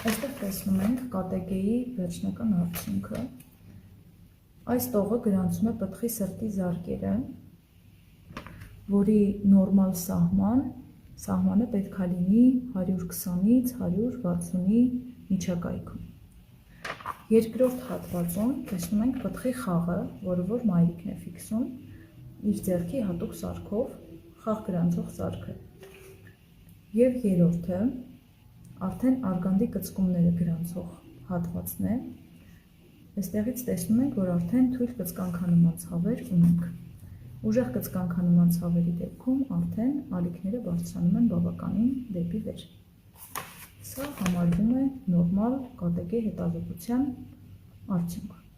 Այստեղ տեսնում ենք կատեգեի վերջնական արդյունքը։ Այս տողը գրանցում է պտղի սրտի զարկերը, որի նորմալ սահմանը պետք է լինի 120-ից 160-ի միջակայքում։ Երկրորդ հատվածում տեսնում ենք պտղի խաղը, որը որ մայրիկն է ֆիքսում իր ձեռքի հատուկ սարքով խաղ գրանցող սարքը։ Եվ երրորդը արդեն արգանդի կծկումները գրանցող հատվածն է։ Այստեղից տեսնում ենք, որ արդեն թույլ կծկանքանման ցավեր ունենք։ Ուժեղ կծկանքանման ցավերի դեպքում արդեն ալիքները բարձրանում են բավականին դեպի վեր։ Սա համարվում է նորմալ կատեգե հետազոտության արդյունք։